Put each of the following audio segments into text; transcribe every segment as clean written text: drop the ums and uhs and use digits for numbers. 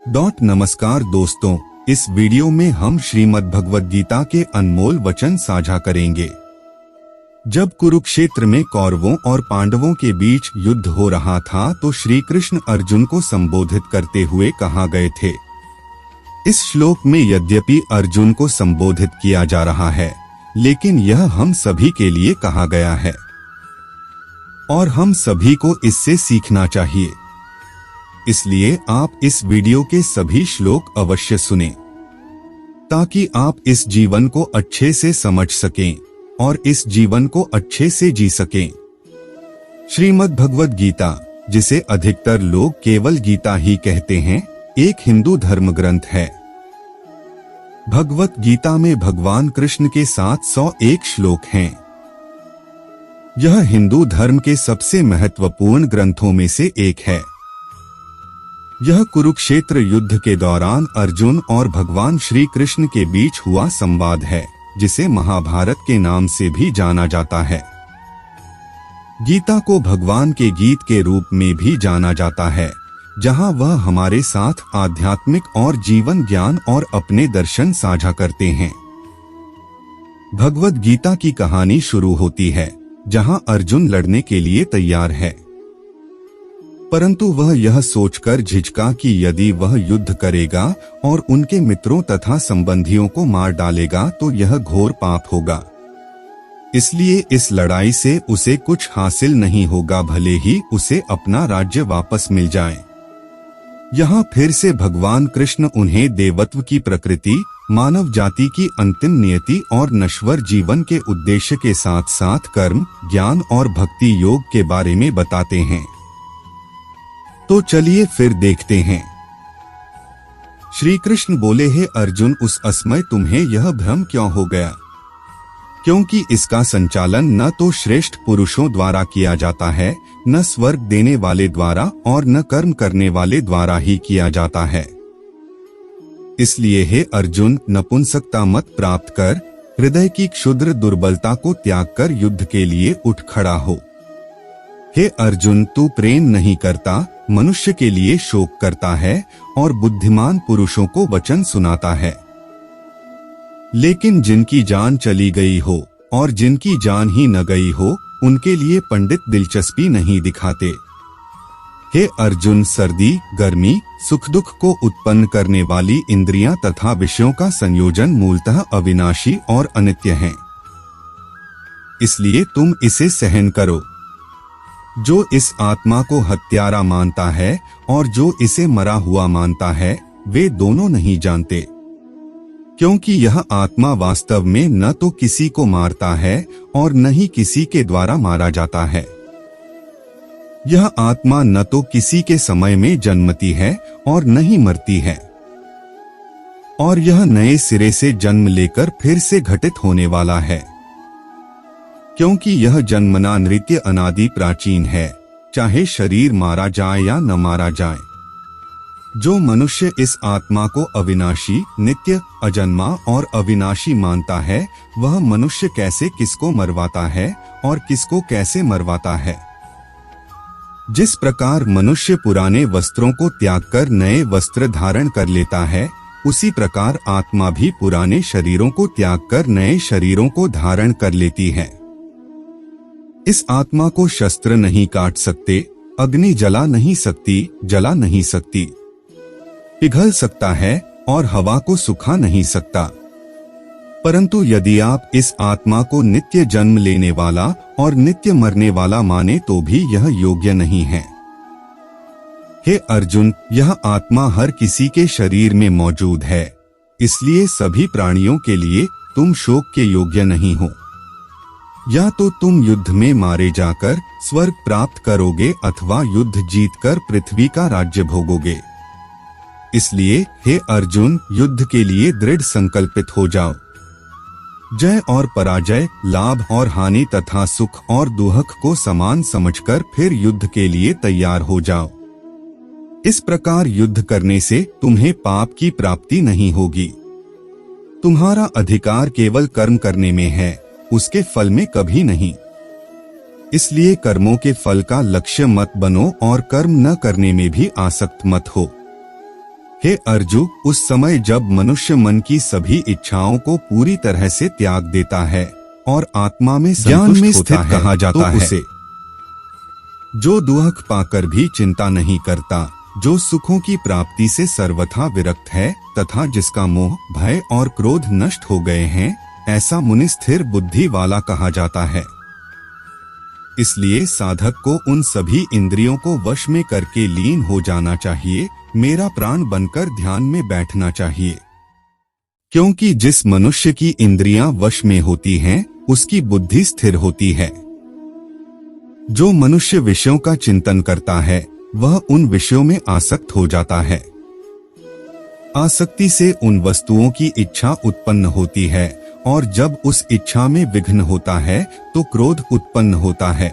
नमस्कार दोस्तों, इस वीडियो में हम श्रीमद् भगवद गीता के अनमोल वचन साझा करेंगे। जब कुरुक्षेत्र में कौरवों और पांडवों के बीच युद्ध हो रहा था तो श्री कृष्ण अर्जुन को संबोधित करते हुए कहा गए थे। इस श्लोक में यद्यपि अर्जुन को संबोधित किया जा रहा है, लेकिन यह हम सभी के लिए कहा गया है और हम सभी को इससे सीखना चाहिए। इसलिए आप इस वीडियो के सभी श्लोक अवश्य सुनें, ताकि आप इस जीवन को अच्छे से समझ सकें और इस जीवन को अच्छे से जी सकें। श्रीमद् भगवद गीता, जिसे अधिकतर लोग केवल गीता ही कहते हैं, एक हिंदू धर्म ग्रंथ है। भगवद गीता में भगवान कृष्ण के 701 श्लोक हैं। यह हिंदू धर्म के सबसे महत्वपूर्ण ग्रंथों में से एक है। यह कुरुक्षेत्र युद्ध के दौरान अर्जुन और भगवान श्री कृष्ण के बीच हुआ संवाद है, जिसे महाभारत के नाम से भी जाना जाता है। गीता को भगवान के गीत के रूप में भी जाना जाता है, जहां वह हमारे साथ आध्यात्मिक और जीवन ज्ञान और अपने दर्शन साझा करते हैं। भगवद गीता की कहानी शुरू होती है जहां अर्जुन लड़ने के लिए तैयार है, परंतु वह यह सोचकर झिझका कि यदि वह युद्ध करेगा और उनके मित्रों तथा संबंधियों को मार डालेगा तो यह घोर पाप होगा। इसलिए इस लड़ाई से उसे कुछ हासिल नहीं होगा, भले ही उसे अपना राज्य वापस मिल जाए। यहाँ फिर से भगवान कृष्ण उन्हें देवत्व की प्रकृति, मानव जाति की अंतिम नियति और नश्वर जीवन के उद्देश्य के साथ साथ कर्म, ज्ञान और भक्ति योग के बारे में बताते हैं। तो चलिए फिर देखते हैं। श्री कृष्ण बोले, हे अर्जुन, उस असमय तुम्हें यह भ्रम क्यों हो गया? क्योंकि इसका संचालन न तो श्रेष्ठ पुरुषों द्वारा किया जाता है, न स्वर्ग देने वाले द्वारा और न कर्म करने वाले द्वारा ही किया जाता है। इसलिए हे अर्जुन, नपुंसकता मत प्राप्त कर, हृदय की क्षुद्र दुर्बलता को त्याग कर युद्ध के लिए उठ खड़ा हो। हे अर्जुन, तू प्रेम नहीं करता, मनुष्य के लिए शोक करता है और बुद्धिमान पुरुषों को वचन सुनाता है। लेकिन जिनकी जान चली गई हो और जिनकी जान ही न गई हो, उनके लिए पंडित दिलचस्पी नहीं दिखाते। हे अर्जुन, सर्दी, गर्मी, सुख दुख को उत्पन्न करने वाली इंद्रियां तथा विषयों का संयोजन मूलतः अविनाशी और अनित्य है। इसलिए तुम इसे सहन करो। जो इस आत्मा को हत्यारा मानता है और जो इसे मरा हुआ मानता है, वे दोनों नहीं जानते, क्योंकि यह आत्मा वास्तव में न तो किसी को मारता है और न ही किसी के द्वारा मारा जाता है। यह आत्मा न तो किसी के समय में जन्मती है और न ही मरती है, और यह नए सिरे से जन्म लेकर फिर से घटित होने वाला है, क्योंकि यह जन्मना नृत्य अनादि प्राचीन है, चाहे शरीर मारा जाए या न मारा जाए। जो मनुष्य इस आत्मा को अविनाशी, नित्य, अजन्मा और अविनाशी मानता है, वह मनुष्य कैसे किसको मरवाता है और किसको कैसे मरवाता है। जिस प्रकार मनुष्य पुराने वस्त्रों को त्याग कर नए वस्त्र धारण कर लेता है, उसी प्रकार आत्मा भी पुराने शरीरों को त्याग कर नए शरीरों को धारण कर लेती है। इस आत्मा को शस्त्र नहीं काट सकते, अग्नि जला नहीं सकती, पिघल सकता है और हवा को सुखा नहीं सकता। परंतु यदि आप इस आत्मा को नित्य जन्म लेने वाला और नित्य मरने वाला माने तो भी यह योग्य नहीं है। हे अर्जुन, यह आत्मा हर किसी के शरीर में मौजूद है, इसलिए सभी प्राणियों के लिए तुम शोक के योग्य नहीं हो। या तो तुम युद्ध में मारे जाकर स्वर्ग प्राप्त करोगे अथवा युद्ध जीतकर पृथ्वी का राज्य भोगोगे। इसलिए हे अर्जुन, युद्ध के लिए दृढ़ संकल्पित हो जाओ। जय और पराजय, लाभ और हानि तथा सुख और दुख को समान समझकर फिर युद्ध के लिए तैयार हो जाओ। इस प्रकार युद्ध करने से तुम्हें पाप की प्राप्ति नहीं होगी। तुम्हारा अधिकार केवल कर्म करने में है, उसके फल में कभी नहीं। इसलिए कर्मों के फल का लक्ष्य मत बनो और कर्म न करने में भी आसक्त मत हो। हे अर्जुन, उस समय जब मनुष्य मन की सभी इच्छाओं को पूरी तरह से त्याग देता है और आत्मा में ज्ञान में स्थित कहा जाता है, उसे जो दुख पाकर भी चिंता नहीं करता, जो सुखों की प्राप्ति से सर्वथा विरक्त है तथा जिसका मोह, भय और क्रोध नष्ट हो गए हैं, ऐसा मुनि स्थिर बुद्धि वाला कहा जाता है। इसलिए साधक को उन सभी इंद्रियों को वश में करके लीन हो जाना चाहिए, मेरा प्राण बनकर ध्यान में बैठना चाहिए। क्योंकि जिस मनुष्य की इंद्रियां वश में होती हैं, उसकी बुद्धि स्थिर होती है। जो मनुष्य विषयों का चिंतन करता है, वह उन विषयों में आसक्त हो जाता है। आसक्ति से उन वस्तुओं की इच्छा उत्पन्न होती है और जब उस इच्छा में विघ्न होता है तो क्रोध उत्पन्न होता है।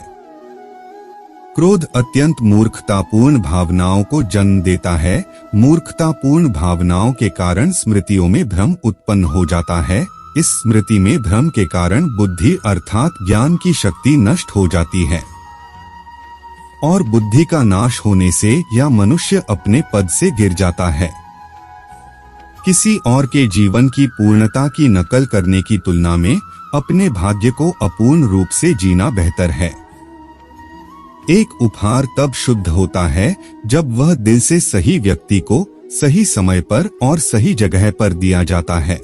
क्रोध अत्यंत मूर्खतापूर्ण भावनाओं को जन्म देता है। मूर्खतापूर्ण भावनाओं के कारण स्मृतियों में भ्रम उत्पन्न हो जाता है। इस स्मृति में भ्रम के कारण बुद्धि अर्थात ज्ञान की शक्ति नष्ट हो जाती है और बुद्धि का नाश होने से यह मनुष्य अपने पद से गिर जाता है। किसी और के जीवन की पूर्णता की नकल करने की तुलना में अपने भाग्य को अपूर्ण रूप से जीना बेहतर है। एक उपहार तब शुद्ध होता है जब वह दिल से सही व्यक्ति को सही समय पर और सही जगह पर दिया जाता है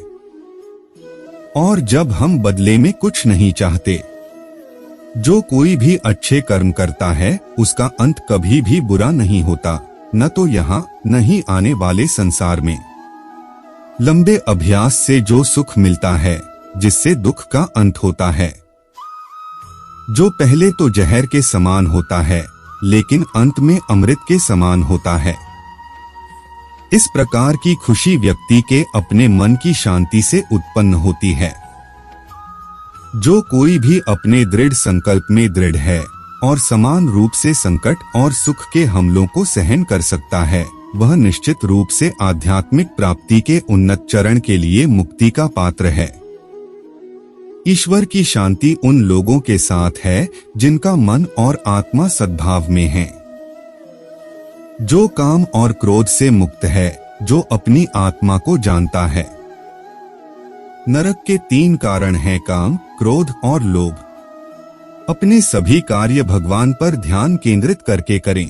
और जब हम बदले में कुछ नहीं चाहते। जो कोई भी अच्छे कर्म करता है उसका अंत कभी भी बुरा नहीं होता, न तो यहाँ न ही आने वाले संसार में। लंबे अभ्यास से जो सुख मिलता है, जिससे दुख का अंत होता है, जो पहले तो जहर के समान होता है लेकिन अंत में अमृत के समान होता है। इस प्रकार की खुशी व्यक्ति के अपने मन की शांति से उत्पन्न होती है। जो कोई भी अपने दृढ़ संकल्प में दृढ़ है और समान रूप से संकट और सुख के हमलों को सहन कर सकता है, वह निश्चित रूप से आध्यात्मिक प्राप्ति के उन्नत चरण के लिए मुक्ति का पात्र है। ईश्वर की शांति उन लोगों के साथ है जिनका मन और आत्मा सद्भाव में है। जो काम और क्रोध से मुक्त है, जो अपनी आत्मा को जानता है। नरक के 3 कारण हैं काम, क्रोध और लोभ। अपने सभी कार्य भगवान पर ध्यान केंद्रित करके करें।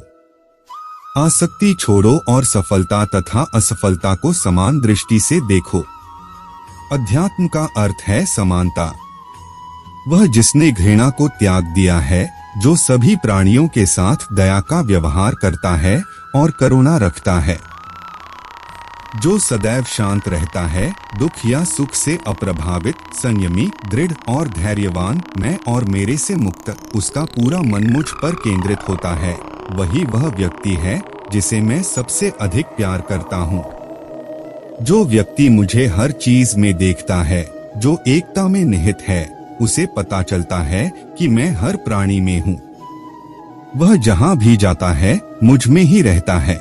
आसक्ति छोड़ो और सफलता तथा असफलता को समान दृष्टि से देखो। अध्यात्म का अर्थ है समानता। वह जिसने घृणा को त्याग दिया है, जो सभी प्राणियों के साथ दया का व्यवहार करता है और करुणा रखता है, जो सदैव शांत रहता है, दुख या सुख से अप्रभावित, संयमी, दृढ़ और धैर्यवान, मैं और मेरे से मुक्त, उसका पूरा मन मुझ पर केंद्रित होता है, वही वह व्यक्ति है जिसे मैं सबसे अधिक प्यार करता हूँ। जो व्यक्ति मुझे हर चीज में देखता है, जो एकता में निहित है, उसे पता चलता है कि मैं हर प्राणी में हूँ। वह जहाँ भी जाता है मुझ में ही रहता है।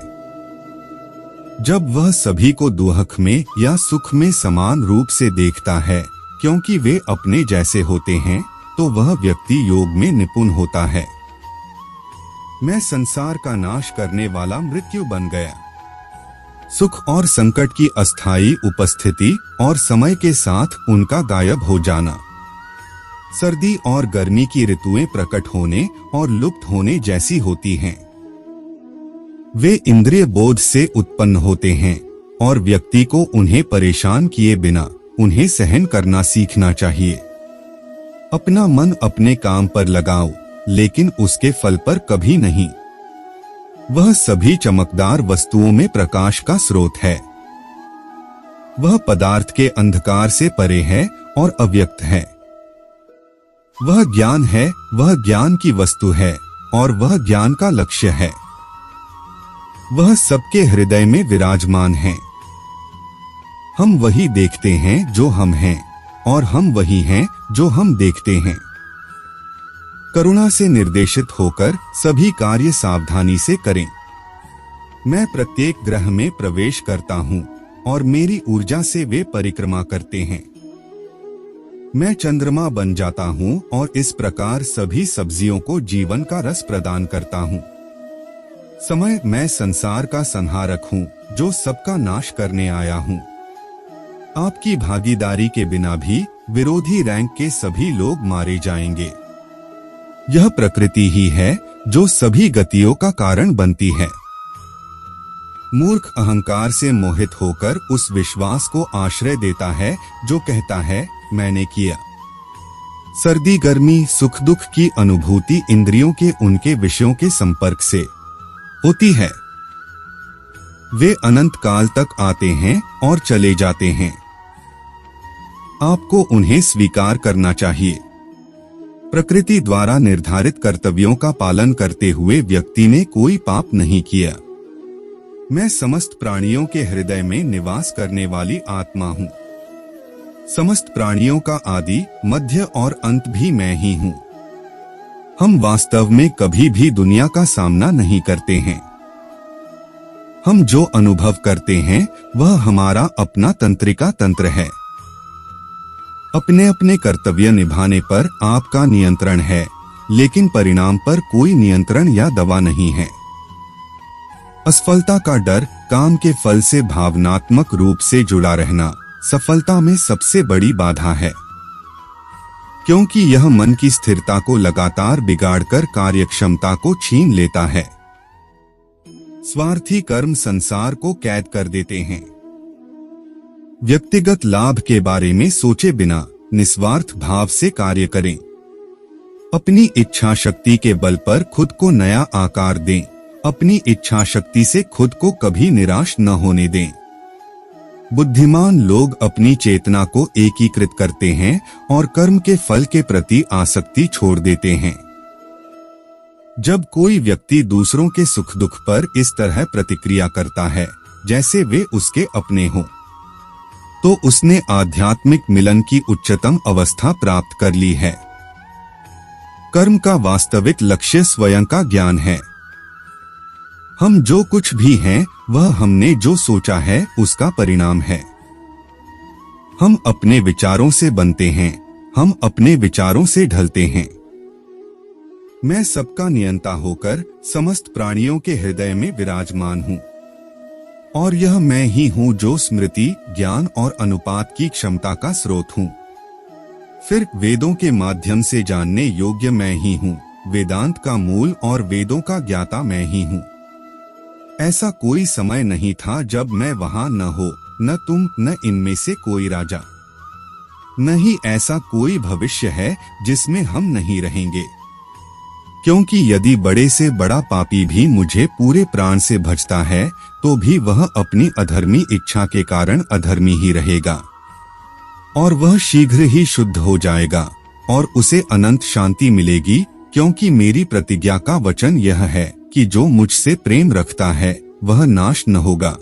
जब वह सभी को दुख में या सुख में समान रूप से देखता है, क्योंकि वे अपने जैसे होते हैं, तो वह व्यक्ति योग में निपुण होता है। मैं संसार का नाश करने वाला मृत्यु बन गया। सुख और संकट की अस्थायी उपस्थिति और समय के साथ उनका गायब हो जाना। सर्दी और गर्मी की ऋतुएं प्रकट होने और लुप्त होने जैसी होती हैं। वे इंद्रिय बोध से उत्पन्न होते हैं और व्यक्ति को उन्हें परेशान किए बिना उन्हें सहन करना सीखना चाहिए। अपना मन अपने काम पर लगाओ, लेकिन उसके फल पर कभी नहीं। वह सभी चमकदार वस्तुओं में प्रकाश का स्रोत है। वह पदार्थ के अंधकार से परे है और अव्यक्त है। वह ज्ञान है, वह ज्ञान की वस्तु है और वह ज्ञान का लक्ष्य है। वह सबके हृदय में विराजमान है। हम वही देखते हैं जो हम हैं और हम वही हैं जो हम देखते हैं। करुणा से निर्देशित होकर सभी कार्य सावधानी से करें। मैं प्रत्येक ग्रह में प्रवेश करता हूँ और मेरी ऊर्जा से वे परिक्रमा करते हैं। मैं चंद्रमा बन जाता हूँ और इस प्रकार सभी सब्जियों को जीवन का रस प्रदान करता हूँ। समय मैं संसार का संहारक हूँ जो सबका नाश करने आया हूँ। आपकी भागीदारी के बिना भी विरोधी रैंक के सभी लोग मारे जाएंगे। यह प्रकृति ही है जो सभी गतियों का कारण बनती है। मूर्ख अहंकार से मोहित होकर उस विश्वास को आश्रय देता है जो कहता है मैंने किया। सर्दी गर्मी सुख दुख की अनुभूति इंद्रियों के उनके विषयों के संपर्क से होती है। वे अनंत काल तक आते हैं और चले जाते हैं। आपको उन्हें स्वीकार करना चाहिए। प्रकृति द्वारा निर्धारित कर्तव्यों का पालन करते हुए व्यक्ति ने कोई पाप नहीं किया। मैं समस्त प्राणियों के हृदय में निवास करने वाली आत्मा हूँ। समस्त प्राणियों का आदि मध्य और अंत भी मैं ही हूँ। हम वास्तव में कभी भी दुनिया का सामना नहीं करते हैं। हम जो अनुभव करते हैं वह हमारा अपना तंत्रिका तंत्र है। अपने अपने कर्तव्य निभाने पर आपका नियंत्रण है, लेकिन परिणाम पर कोई नियंत्रण या दवा नहीं है। असफलता का डर, काम के फल से भावनात्मक रूप से जुड़ा रहना सफलता में सबसे बड़ी बाधा है, क्योंकि यह मन की स्थिरता को लगातार बिगाड़कर कार्यक्षमता को छीन लेता है। स्वार्थी कर्म संसार को कैद कर देते हैं। व्यक्तिगत लाभ के बारे में सोचे बिना निस्वार्थ भाव से कार्य करें। अपनी इच्छा शक्ति के बल पर खुद को नया आकार दें। अपनी इच्छा शक्ति से खुद को कभी निराश न होने दें। बुद्धिमान लोग अपनी चेतना को एकीकृत करते हैं और कर्म के फल के प्रति आसक्ति छोड़ देते हैं। जब कोई व्यक्ति दूसरों के सुख दुख पर इस तरह प्रतिक्रिया करता है जैसे वे उसके अपने हों, तो उसने आध्यात्मिक मिलन की उच्चतम अवस्था प्राप्त कर ली है। कर्म का वास्तविक लक्ष्य स्वयं का ज्ञान है। हम जो कुछ भी हैं वह हमने जो सोचा है उसका परिणाम है। हम अपने विचारों से बनते हैं, हम अपने विचारों से ढलते हैं। मैं सबका नियंता होकर समस्त प्राणियों के हृदय में विराजमान हूँ, और यह मैं ही हूँ जो स्मृति, ज्ञान और अनुपात की क्षमता का स्रोत हूँ। फिर वेदों के माध्यम से जानने योग्य मैं ही हूँ। वेदांत का मूल और वेदों का ज्ञाता मैं ही हूँ। ऐसा कोई समय नहीं था जब मैं वहां न हो, न तुम, न इनमें से कोई राजा। न ही ऐसा कोई भविष्य है जिसमें हम नहीं रहेंगे, क्योंकि यदि बड़े से बड़ा पापी भी मुझे पूरे प्राण से भजता है तो भी वह अपनी अधर्मी इच्छा के कारण अधर्मी ही रहेगा, और वह शीघ्र ही शुद्ध हो जाएगा और उसे अनंत शांति मिलेगी, क्योंकि मेरी प्रतिज्ञा का वचन यह है कि जो मुझसे प्रेम रखता है वह नाश न होगा।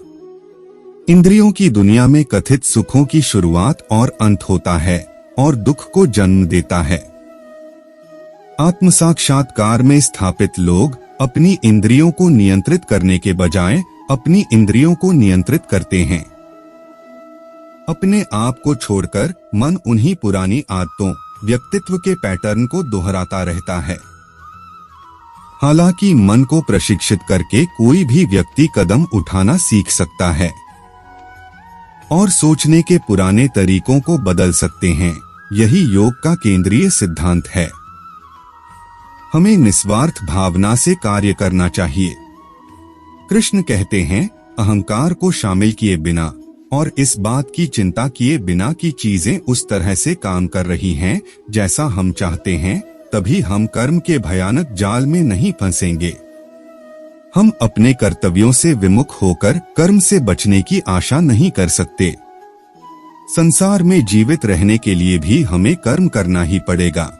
इंद्रियों की दुनिया में कथित सुखों की शुरुआत और अंत होता है और दुख को जन्म देता है। आत्म साक्षात्कार में स्थापित लोग अपनी इंद्रियों को नियंत्रित करने के बजाय अपनी इंद्रियों को नियंत्रित करते हैं। अपने आप को छोड़कर मन उन्हीं पुरानी आदतों, व्यक्तित्व के पैटर्न को दोहराता रहता है। हालांकि मन को प्रशिक्षित करके कोई भी व्यक्ति कदम उठाना सीख सकता है और सोचने के पुराने तरीकों को बदल सकते हैं। यही योग का केंद्रीय सिद्धांत है। हमें निस्वार्थ भावना से कार्य करना चाहिए। कृष्ण कहते हैं, अहंकार को शामिल किए बिना और इस बात की चिंता किए बिना कि चीजें उस तरह से काम कर रही हैं जैसा हम चाहते हैं, तभी हम कर्म के भयानक जाल में नहीं फंसेंगे। हम अपने कर्तव्यों से विमुख होकर कर्म से बचने की आशा नहीं कर सकते। संसार में जीवित रहने के लिए भी हमें कर्म करना ही पड़ेगा।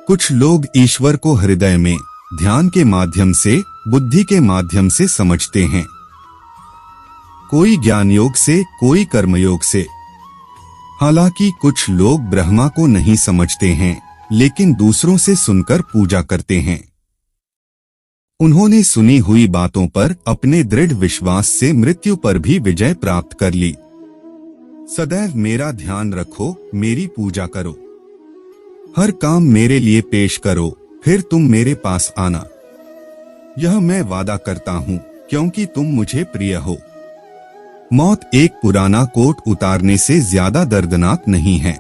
कुछ लोग ईश्वर को हृदय में ध्यान के माध्यम से, बुद्धि के माध्यम से समझते हैं। कोई ज्ञान योग से, कोई कर्मयोग से। हालांकि कुछ लोग ब्रह्मा को नहीं समझते हैं, लेकिन दूसरों से सुनकर पूजा करते हैं। उन्होंने सुनी हुई बातों पर अपने दृढ़ विश्वास से मृत्यु पर भी विजय प्राप्त कर ली। सदैव मेरा ध्यान रखो, मेरी पूजा करो, हर काम मेरे लिए पेश करो, फिर तुम मेरे पास आना। यह मैं वादा करता हूँ, क्योंकि तुम मुझे प्रिय हो। मौत एक पुराना कोट उतारने से ज्यादा दर्दनाक नहीं है।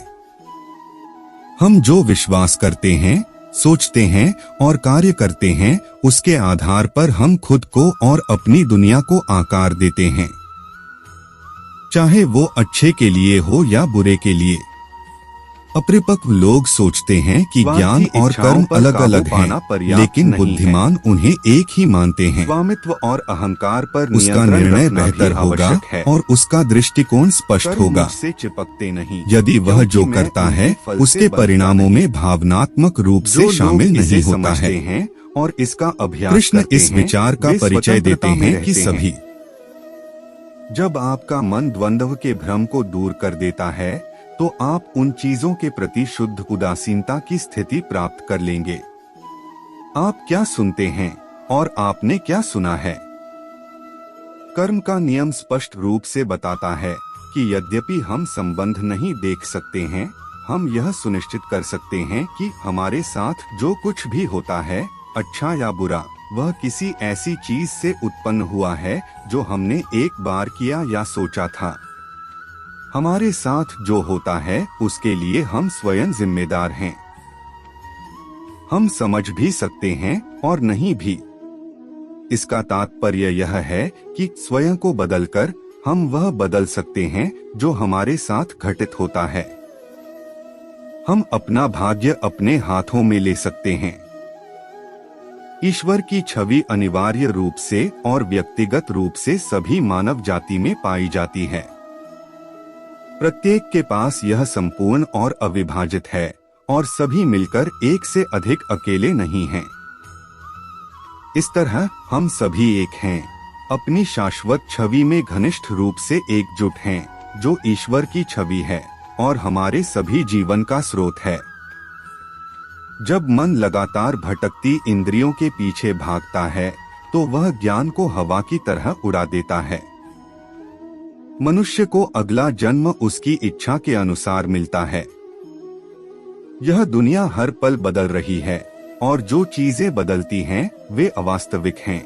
हम जो विश्वास करते हैं, सोचते हैं और कार्य करते हैं, उसके आधार पर हम खुद को और अपनी दुनिया को आकार देते हैं, चाहे वो अच्छे के लिए हो या बुरे के लिए। अपरिपक्व लोग सोचते हैं कि ज्ञान और कर्म अलग अलग हैं, लेकिन बुद्धिमान उन्हें एक ही मानते हैं। स्वामित्व और अहंकार पर उसका निर्णय बेहतर होगा और उसका दृष्टिकोण स्पष्ट होगा। से चिपकते नहीं। यदि वह जो करता है उसके परिणामों में भावनात्मक रूप से शामिल नहीं होता है और इसका अभ्यास कृष्ण इस विचार का परिचय देते हैं कि सभी जब आपका मन द्वंद्व के भ्रम को दूर कर देता है तो आप उन चीजों के प्रति शुद्ध उदासीनता की स्थिति प्राप्त कर लेंगे। आप क्या सुनते हैं और आपने क्या सुना है? कर्म का नियम स्पष्ट रूप से बताता है कि यद्यपि हम संबंध नहीं देख सकते हैं, हम यह सुनिश्चित कर सकते हैं कि हमारे साथ जो कुछ भी होता है, अच्छा या बुरा, वह किसी ऐसी चीज से उत्पन्न हुआ है जो हमने एक बार किया या सोचा था। हमारे साथ जो होता है उसके लिए हम स्वयं जिम्मेदार हैं। हम समझ भी सकते हैं और नहीं भी। इसका तात्पर्य यह है कि स्वयं को बदलकर हम वह बदल सकते हैं जो हमारे साथ घटित होता है। हम अपना भाग्य अपने हाथों में ले सकते हैं। ईश्वर की छवि अनिवार्य रूप से और व्यक्तिगत रूप से सभी मानव जाति में पाई जाती है। प्रत्येक के पास यह संपूर्ण और अविभाजित है और सभी मिलकर एक से अधिक अकेले नहीं हैं। इस तरह हम सभी एक हैं, अपनी शाश्वत छवि में घनिष्ठ रूप से एकजुट हैं, जो ईश्वर की छवि है और हमारे सभी जीवन का स्रोत है। जब मन लगातार भटकती इंद्रियों के पीछे भागता है तो वह ज्ञान को हवा की तरह उड़ा देता है। मनुष्य को अगला जन्म उसकी इच्छा के अनुसार मिलता है। यह दुनिया हर पल बदल रही है और जो चीजें बदलती हैं वे अवास्तविक हैं।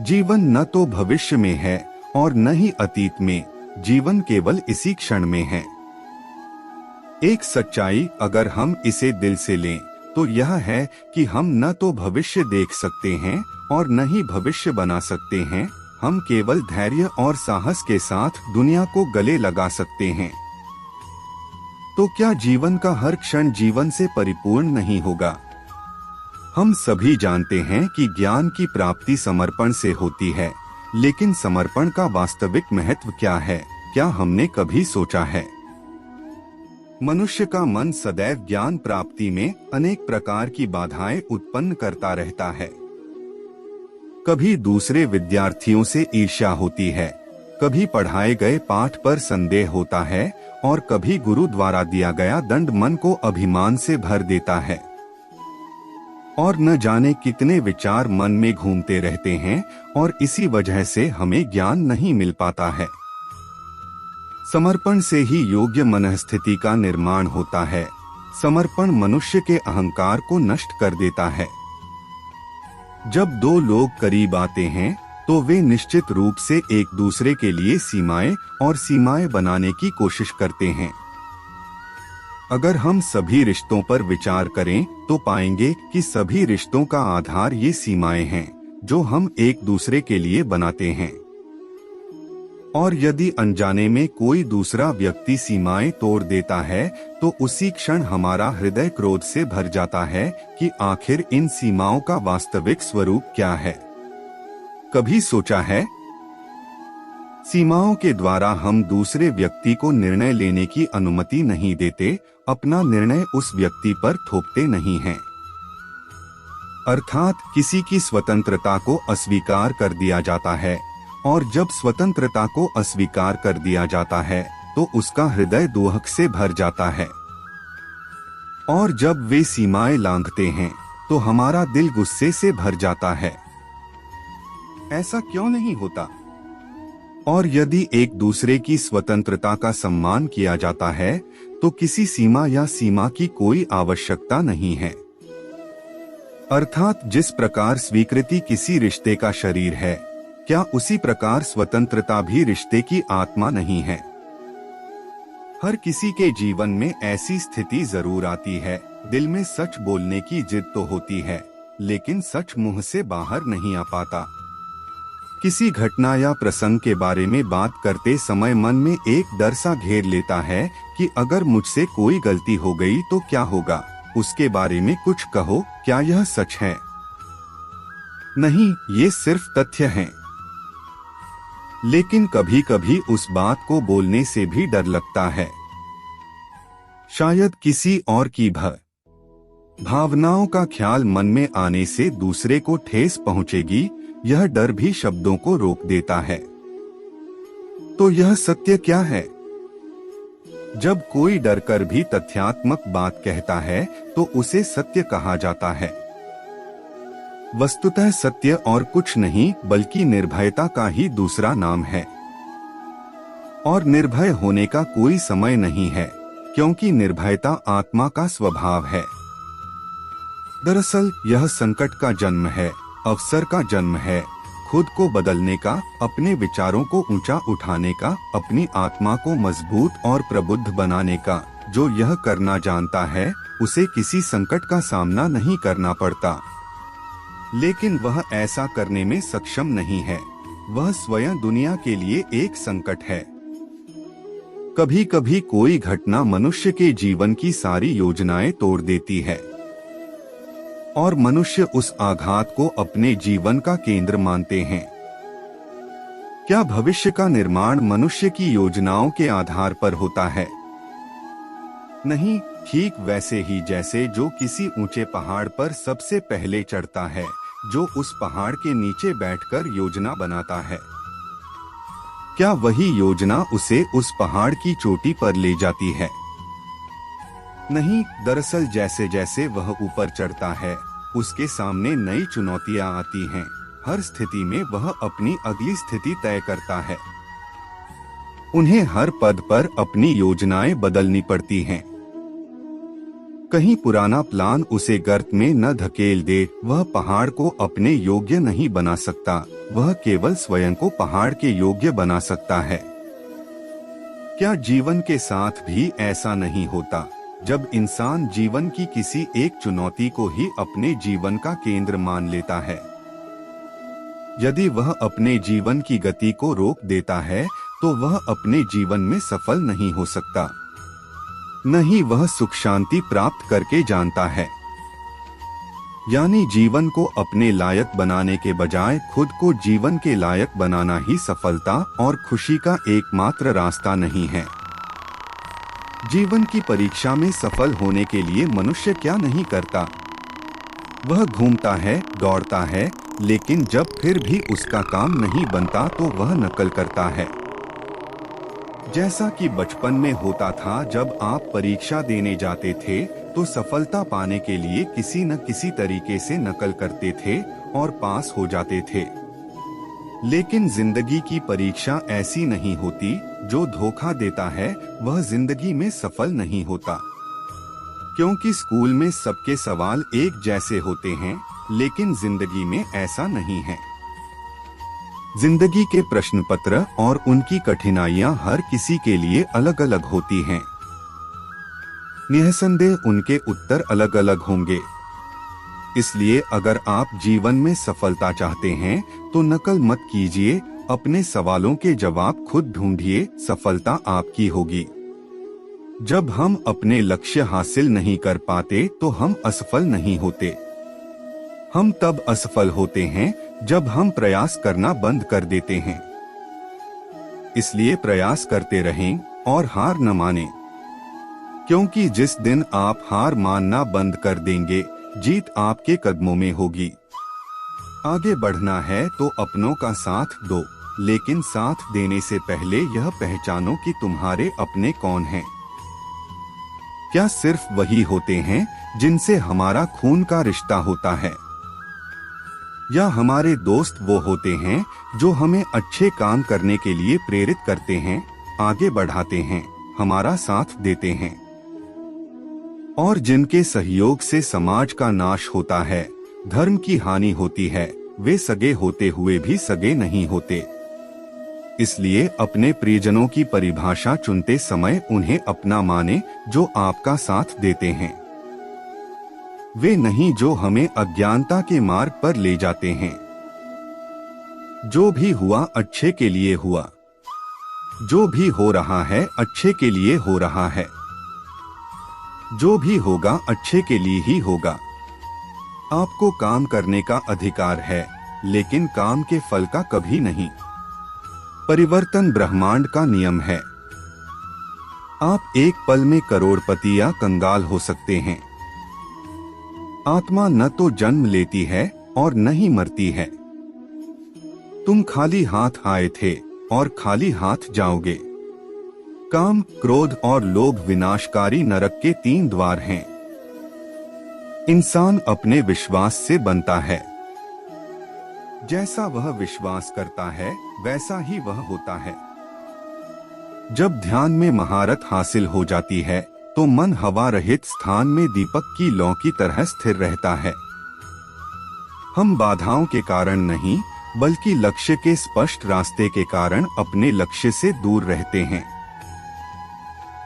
जीवन न तो भविष्य में है और न ही अतीत में, जीवन केवल इसी क्षण में है। एक सच्चाई अगर हम इसे दिल से लें तो यह है कि हम न तो भविष्य देख सकते हैं और न ही भविष्य बना सकते हैं। हम केवल धैर्य और साहस के साथ दुनिया को गले लगा सकते हैं। तो क्या जीवन का हर क्षण जीवन से परिपूर्ण नहीं होगा? हम सभी जानते हैं कि ज्ञान की प्राप्ति समर्पण से होती है, लेकिन समर्पण का वास्तविक महत्व क्या है, क्या हमने कभी सोचा है? मनुष्य का मन सदैव ज्ञान प्राप्ति में अनेक प्रकार की बाधाएं उत्पन्न करता रहता है। कभी दूसरे विद्यार्थियों से ईर्ष्या होती है, कभी पढ़ाए गए पाठ पर संदेह होता है और कभी गुरु द्वारा दिया गया दंड मन को अभिमान से भर देता है। और न जाने कितने विचार मन में घूमते रहते हैं और इसी वजह से हमें ज्ञान नहीं मिल पाता है। समर्पण से ही योग्य मनस्थिति का निर्माण होता है। समर्पण मनुष्य के अहंकार को नष्ट कर देता है। जब दो लोग करीब आते हैं तो वे निश्चित रूप से एक दूसरे के लिए सीमाएं बनाने की कोशिश करते हैं। अगर हम सभी रिश्तों पर विचार करें तो पाएंगे कि सभी रिश्तों का आधार ये सीमाएं हैं जो हम एक दूसरे के लिए बनाते हैं। और यदि अनजाने में कोई दूसरा व्यक्ति सीमाएं तोड़ देता है तो उसी क्षण हमारा हृदय क्रोध से भर जाता है कि आखिर इन सीमाओं का वास्तविक स्वरूप क्या है। कभी सोचा है? सीमाओं के द्वारा हम दूसरे व्यक्ति को निर्णय लेने की अनुमति नहीं देते, अपना निर्णय उस व्यक्ति पर थोपते नहीं हैं। अर्थात किसी की स्वतंत्रता को अस्वीकार कर दिया जाता है, और जब स्वतंत्रता को अस्वीकार कर दिया जाता है तो उसका हृदय दुख से भर जाता है। और जब वे सीमाएं लांघते हैं तो हमारा दिल गुस्से से भर जाता है। ऐसा क्यों नहीं होता? और यदि एक दूसरे की स्वतंत्रता का सम्मान किया जाता है तो किसी सीमा या सीमा की कोई आवश्यकता नहीं है। अर्थात जिस प्रकार स्वीकृति किसी रिश्ते का शरीर है, क्या उसी प्रकार स्वतंत्रता भी रिश्ते की आत्मा नहीं है? हर किसी के जीवन में ऐसी स्थिति जरूर आती है, दिल में सच बोलने की जिद तो होती है, लेकिन सच मुंह से बाहर नहीं आ पाता। किसी घटना या प्रसंग के बारे में बात करते समय मन में एक डर सा घेर लेता है कि अगर मुझसे कोई गलती हो गई तो क्या होगा, उसके बारे में कुछ कहो, क्या यह सच है? नहीं, ये सिर्फ तथ्य हैं। लेकिन कभी कभी उस बात को बोलने से भी डर लगता है। शायद किसी और की भावनाओं का ख्याल मन में आने से दूसरे को ठेस पहुंचेगी, यह डर भी शब्दों को रोक देता है। तो यह सत्य क्या है? जब कोई डरकर भी तथ्यात्मक बात कहता है तो उसे सत्य कहा जाता है। वस्तुतः सत्य और कुछ नहीं बल्कि निर्भयता का ही दूसरा नाम है। और निर्भय होने का कोई समय नहीं है, क्योंकि निर्भयता आत्मा का स्वभाव है। दरअसल यह संकट का जन्म है, अवसर का जन्म है, खुद को बदलने का, अपने विचारों को ऊंचा उठाने का, अपनी आत्मा को मजबूत और प्रबुद्ध बनाने का। जो यह करना जानता है उसे किसी संकट का सामना नहीं करना पड़ता। लेकिन वह ऐसा करने में सक्षम नहीं है। वह स्वयं दुनिया के लिए एक संकट है। कभी कभी कोई घटना मनुष्य के जीवन की सारी योजनाएं तोड़ देती है और मनुष्य उस आघात को अपने जीवन का केंद्र मानते हैं। क्या भविष्य का निर्माण मनुष्य की योजनाओं के आधार पर होता है? नहीं, ठीक वैसे ही जैसे जो किसी ऊंचे पहाड़ पर सबसे पहले चढ़ता है, जो उस पहाड़ के नीचे बैठकर योजना बनाता है। क्या वही योजना उसे उस पहाड़ की चोटी पर ले जाती है? नहीं, दरअसल जैसे जैसे वह ऊपर चढ़ता है उसके सामने नई चुनौतियां आती हैं। हर स्थिति में वह अपनी अगली स्थिति तय करता है। उन्हें हर पद पर अपनी योजनाएं बदलनी पड़ती हैं। कहीं पुराना प्लान उसे गर्त में न धकेल दे, वह पहाड़ को अपने योग्य नहीं बना सकता, वह केवल स्वयं को पहाड़ के योग्य बना सकता है। क्या जीवन के साथ भी ऐसा नहीं होता? जब इंसान जीवन की किसी एक चुनौती को ही अपने जीवन का केंद्र मान लेता है, यदि वह अपने जीवन की गति को रोक देता है तो वह अपने जीवन में सफल नहीं हो सकता। नहीं, वह सुख शांति प्राप्त करके जानता है। यानी जीवन को अपने लायक बनाने के बजाय खुद को जीवन के लायक बनाना ही सफलता और खुशी का एकमात्र रास्ता नहीं है। जीवन की परीक्षा में सफल होने के लिए मनुष्य क्या नहीं करता? वह घूमता है, दौड़ता है, लेकिन जब फिर भी उसका काम नहीं बनता तो वह नकल करता है। जैसा कि बचपन में होता था, जब आप परीक्षा देने जाते थे तो सफलता पाने के लिए किसी न किसी तरीके से नकल करते थे और पास हो जाते थे। लेकिन जिंदगी की परीक्षा ऐसी नहीं होती। जो धोखा देता है वह जिंदगी में सफल नहीं होता। क्योंकि स्कूल में सबके सवाल एक जैसे होते हैं, लेकिन जिंदगी में ऐसा नहीं है। जिंदगी के प्रश्न पत्र और उनकी कठिनाइयां हर किसी के लिए अलग अलग होती हैं। निसंदेह उनके उत्तर अलग अलग होंगे। इसलिए अगर आप जीवन में सफलता चाहते हैं तो नकल मत कीजिए, अपने सवालों के जवाब खुद ढूंढिए, सफलता आपकी होगी। जब हम अपने लक्ष्य हासिल नहीं कर पाते तो हम असफल नहीं होते। हम तब असफल होते हैं जब हम प्रयास करना बंद कर देते हैं। इसलिए प्रयास करते रहें और हार न मानें, क्योंकि जिस दिन आप हार मानना बंद कर देंगे, जीत आपके कदमों में होगी। आगे बढ़ना है तो अपनों का साथ दो, लेकिन साथ देने से पहले यह पहचानो कि तुम्हारे अपने कौन हैं। क्या सिर्फ वही होते हैं जिनसे हमारा खून का रिश्ता होता है, या हमारे दोस्त वो होते हैं जो हमें अच्छे काम करने के लिए प्रेरित करते हैं, आगे बढ़ाते हैं, हमारा साथ देते हैं, और जिनके सहयोग से समाज का नाश होता है, धर्म की हानि होती है, वे सगे होते हुए भी सगे नहीं होते। इसलिए अपने प्रियजनों की परिभाषा चुनते समय उन्हें अपना माने, जो आपका साथ देते हैं। वे नहीं जो हमें अज्ञानता के मार्ग पर ले जाते हैं। जो भी हुआ अच्छे के लिए हुआ। जो भी हो रहा है अच्छे के लिए हो रहा है। जो भी होगा अच्छे के लिए ही होगा। आपको काम करने का अधिकार है, लेकिन काम के फल का कभी नहीं। परिवर्तन ब्रह्मांड का नियम है। आप एक पल में करोड़पति या कंगाल हो सकते हैं। आत्मा न तो जन्म लेती है और न ही मरती है। तुम खाली हाथ आए थे और खाली हाथ जाओगे। काम, क्रोध और लोभ विनाशकारी नरक के 3 द्वार हैं। इंसान अपने विश्वास से बनता है। जैसा वह विश्वास करता है वैसा ही वह होता है। जब ध्यान में महारत हासिल हो जाती है तो मन हवा रहित स्थान में दीपक की लौ की तरह स्थिर रहता है। हम बाधाओं के कारण नहीं, बल्कि लक्ष्य के स्पष्ट रास्ते के कारण अपने लक्ष्य से दूर रहते हैं।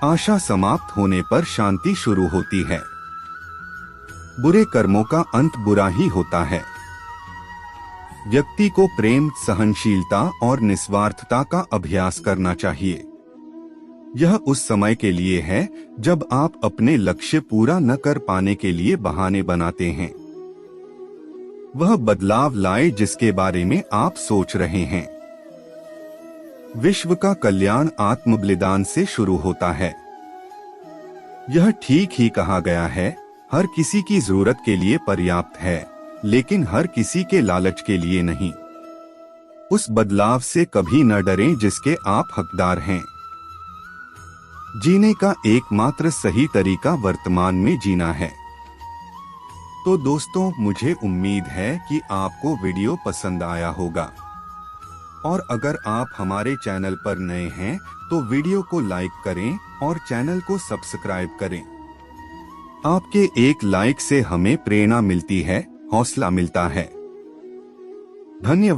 आशा समाप्त होने पर शांति शुरू होती है। बुरे कर्मों का अंत बुरा ही होता है। व्यक्ति को प्रेम, सहनशीलता और निस्वार्थता का अभ्यास करना चाहिए। यह उस समय के लिए है जब आप अपने लक्ष्य पूरा न कर पाने के लिए बहाने बनाते हैं। वह बदलाव लाए जिसके बारे में आप सोच रहे हैं। विश्व का कल्याण आत्म बलिदान से शुरू होता है। यह ठीक ही कहा गया है, हर किसी की जरूरत के लिए पर्याप्त है, लेकिन हर किसी के लालच के लिए नहीं। उस बदलाव से कभी न डरें जिसके आप हकदार हैं। जीने का एकमात्र सही तरीका वर्तमान में जीना है। तो दोस्तों, मुझे उम्मीद है कि आपको वीडियो पसंद आया होगा। और अगर आप हमारे चैनल पर नए हैं तो वीडियो को लाइक करें और चैनल को सब्सक्राइब करें। आपके एक लाइक से हमें प्रेरणा मिलती है, हौसला मिलता है। धन्यवाद।